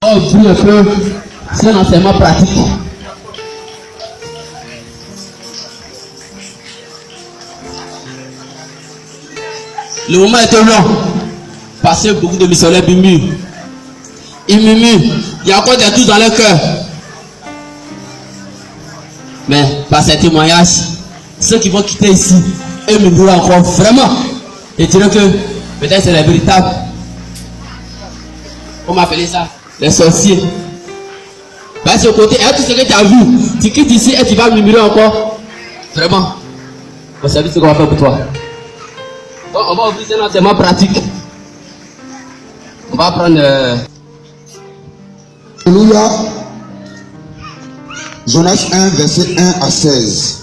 On ouvre un peu, c'est un enseignement pratique. Le moment était long, parce que beaucoup de missionnaires murmurent. Ils murmurent, il y a encore des doutes dans leur cœur. Mais par ces témoignages, ceux qui vont quitter ici, eux murmurent encore vraiment. Et diront que peut-être c'est les véritables. On m'appelait ça, les sorciers. Parce que côté, et tout ce que tu as vu, tu quittes ici et tu vas murmurer encore. Vraiment. Vous savez ce qu'on va faire pour toi. Donc, on va ouvrir un enseignement pratique. On va prendre. Alléluia. Jonas 1, verset 1 à 16.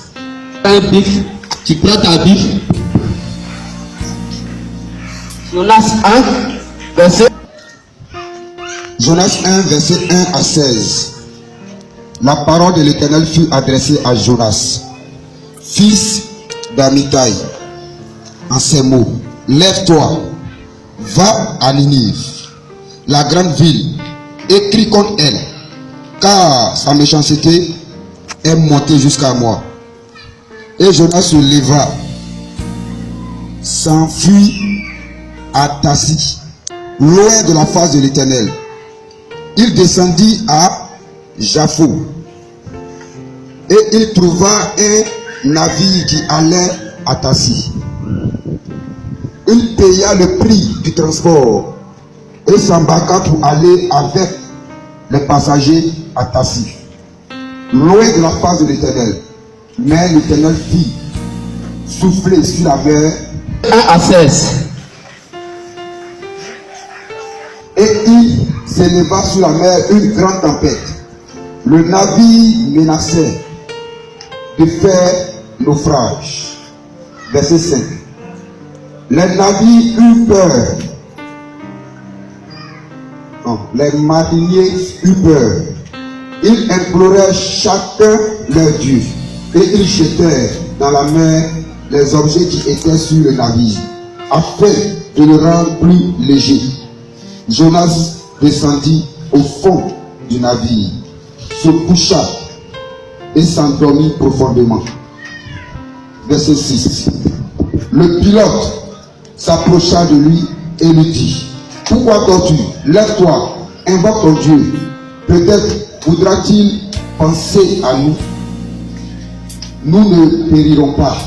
Un Bible, tu prends ta Bible. Jonas 1, verset. Jonas 1, verset 1 à 16. La parole de l'Éternel fut adressée à Jonas, fils d'Amitai, en ces mots: lève-toi, va à Ninive, la grande ville, écris contre elle, car sa méchanceté est montée jusqu'à moi. Et Jonas se leva, s'enfuit à Tassi, loin de la face de l'Éternel. Il descendit à Jaffo et il trouva un navire qui allait à Tassi. Il paya le prix du transport et s'embarqua pour aller avec les passagers à Tassi, loin de la face de l'Éternel. Mais l'Éternel fit souffler sur la mer 1 à 16. et il s'éleva sur la mer une grande tempête. Le navire menaçait de faire naufrage. Verset 5. Les navires eurent peur. Non, les mariniers eurent peur. Ils implorèrent chacun leur Dieu et ils jetèrent dans la mer les objets qui étaient sur le navire afin de le rendre plus léger. Jonas descendit au fond du navire, se coucha et s'endormit profondément. Verset 6. Le pilote s'approcha de lui et lui dit: pourquoi dors-tu? Lève-toi, invoque ton Dieu. Peut-être voudra-t-il penser à nous. Nous ne périrons pas.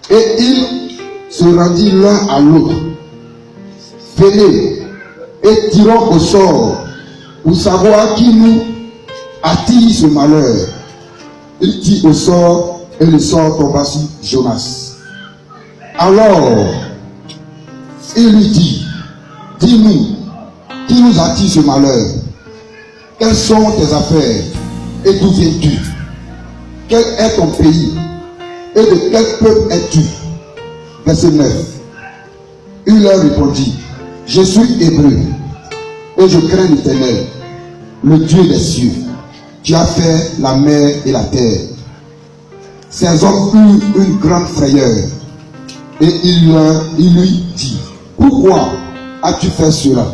Et ils se rendirent l'un à l'autre. Venez et tirons au sort pour savoir qui nous attire ce malheur. Il tire au sort et le sort tomba sur Jonas. Alors il lui dit: dis-nous, qui nous attire ce malheur? Quelles sont tes affaires et d'où viens-tu? Quel est ton pays et de quel peuple es-tu? Verset 9. Il leur répondit: je suis hébreu et je crains l'Éternel, le Dieu des cieux, qui a fait la mer et la terre. Ces hommes eurent une grande frayeur et il lui dit: pourquoi as-tu fait cela?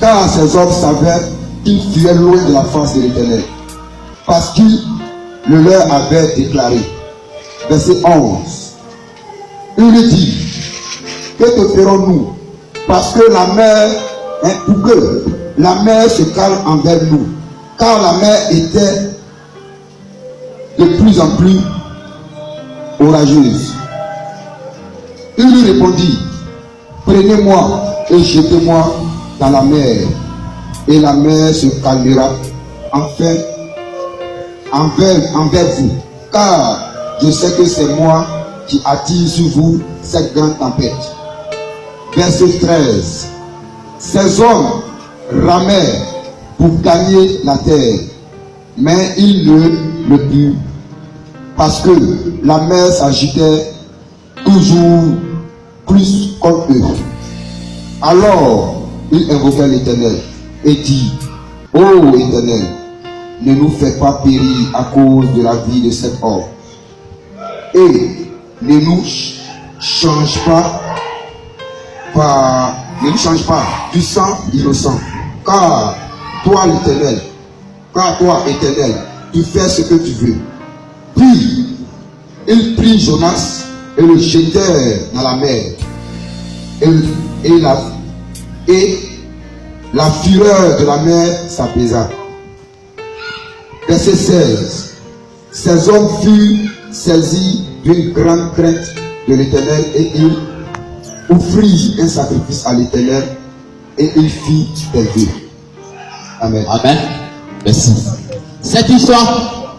Car ces hommes savaient qu'ils fuyaient loin de la face de l'Éternel, parce qu'il le leur avait déclaré. Verset 11. Il lui dit: que te ferons-nous? Parce que la mer, pour que la mer se calme envers nous, car la mer était de plus en plus orageuse. Il lui répondit: prenez-moi et jetez-moi dans la mer, et la mer se calmera enfin envers vous, car je sais que c'est moi qui attire sur vous cette grande tempête. Verset 13. Ces hommes ramèrent pour gagner la terre, mais ils ne le purent, parce que la mer s'agitait toujours plus contre eux. Alors ils invoquèrent l'Éternel et dit: ô Éternel, ne nous fais pas périr à cause de la vie de cet homme, et ne nous change pas du sang innocent, car toi Éternel, tu fais ce que tu veux. Puis, ils prirent Jonas et le jetèrent dans la mer. Et la fureur de la mer s'apaisa. Verset 16. Ces hommes furent saisis d'une grande crainte de l'Éternel et ils offrirent un sacrifice à l'Éternel et il fit des vœux. Amen. Amen. Merci. Cette histoire,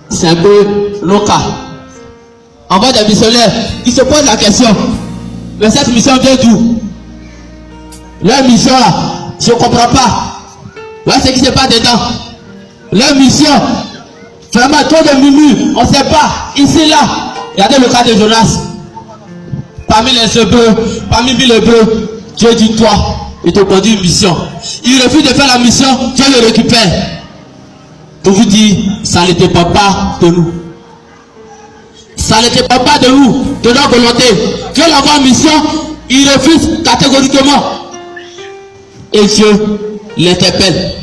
c'est un peu local. On voit des missionnaires qui se posent la question, mais cette mission vient d'où? Leur mission là, je ne comprends pas. Voilà ce qui se passe dedans. Leur mission, vraiment trop de murmures, on ne sait pas. Ici, là, regardez le cas de Jonas. Parmi les Hébreux, parmi 1000 Hébreux, Dieu dit toi, il te conduit une mission. Il refuse de faire la mission, Dieu le récupère. Pour vous dire, ça ne dépend pas de nous. Ça ne dépend pas de nous, de notre volonté. Dieu l'envoie en mission, il refuse catégoriquement. Et Dieu l'interpelle.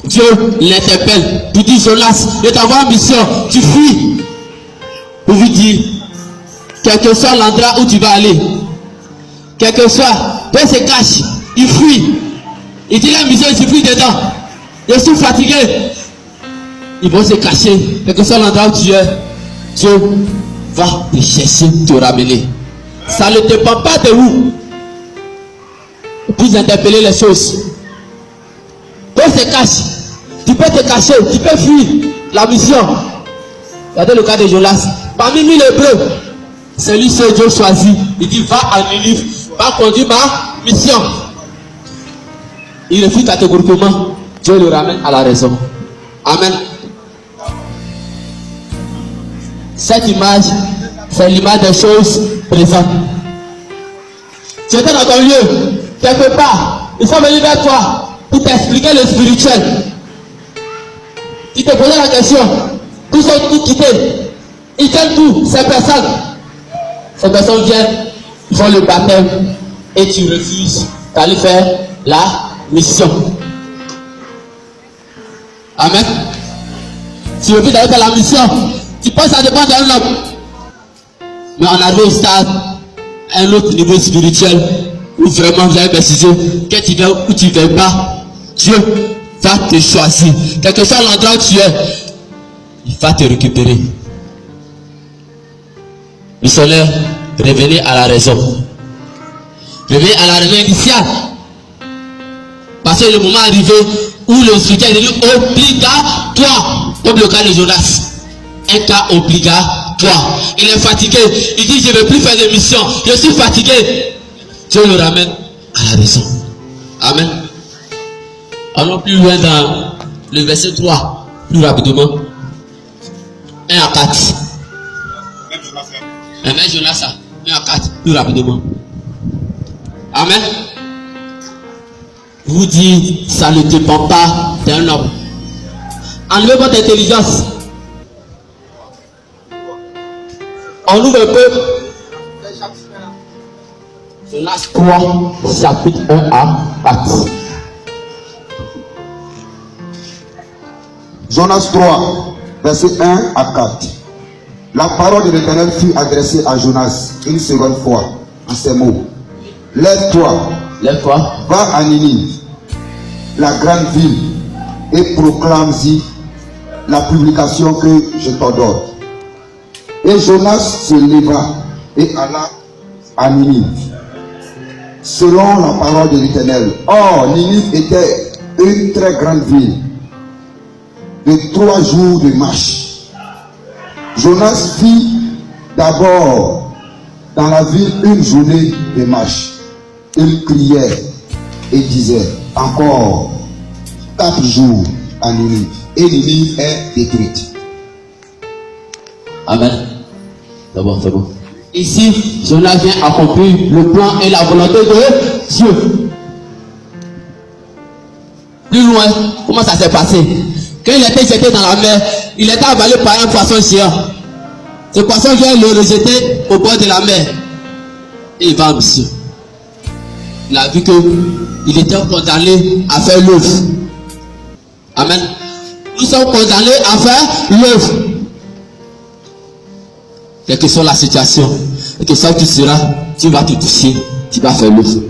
Dieu l'interpelle. Pour dire, Jonas, je t'envoie en mission, tu fuis. Pour vous dire, quel que soit l'endroit où tu vas aller, quel que soit, Dieu se cache, il fuit. Il dit la mission, il fuit dedans. Je suis fatigué. Ils vont se cacher, quel que soit l'endroit où tu es, Dieu va te chercher, te ramener. Ça ne dépend pas de vous. Vous interpellez les choses. Dieu se cache. Tu peux te cacher, tu peux fuir la mission. Regardez le cas de Jonas. Parmi 1000 Hébreux, c'est lui seul Dieu choisit. Il dit va à Ninive, va conduire ma mission. Il refuse catégoriquement. Dieu le ramène à la raison. Amen. Cette image, c'est l'image des choses présentes. Tu étais dans ton lieu, quelque part, ils sont venus vers toi pour t'expliquer le spirituel. Tu te posais la question, tous sont tout quittés. Ils viennent d'où? Ces personnes viennent, ils font le baptême et tu refuses d'aller faire la mission. Amen. Tu refuses d'aller faire la mission. Tu penses que ça dépend d'un homme. Mais on arrive au stade, un autre niveau spirituel, où vraiment vous avez précisé que tu viens ou tu ne viens pas, Dieu va te choisir. Quel que soit l'endroit où tu es, il va te récupérer. Missionnaire, revenez à la raison. Revenez à la raison initiale. Parce que le moment est arrivé où le spirituel est devenu obligatoire, comme le cas de Jonas. Un cas obligatoire. Il est fatigué. Il dit, je ne veux plus faire de mission. Je suis fatigué. Dieu le ramène à la raison. Amen. Allons plus loin dans le verset 3. Plus rapidement. 1 à 4. Même Jonas, 1 à 4. Plus rapidement. Amen. Vous dites, ça ne dépend pas d'un homme. Enlevez votre intelligence. On ouvre un peu. Jonas 3, chapitre 1 à 4. Jonas 3, verset 1 à 4. La parole de l'Éternel fut adressée à Jonas une seconde fois en ces mots. Lève-toi, va à Ninive, la grande ville, et proclame-y la publication que je t'ordonne. Et Jonas se leva et alla à Ninive, selon la parole de l'Éternel. Or, Ninive était une très grande ville, de 3 jours de marche. Jonas fit d'abord dans la ville une journée de marche. Il criait et disait, encore 4 jours à Ninive, et Ninive est détruite. Amen. C'est bon, c'est bon. Ici, Jonas vient accomplir le plan et la volonté de Dieu. Plus loin, comment ça s'est passé? Quand il était jeté dans la mer, il était avalé par un poisson géant. Ce poisson vient le rejeter au bord de la mer. Et il va en mission. il a vu qu'il était condamné à faire l'œuvre. Amen. Nous sommes condamnés à faire l'œuvre. Quelle que soit la situation, quelle que soit où tu seras, tu vas te toucher, tu vas faire l'œuvre.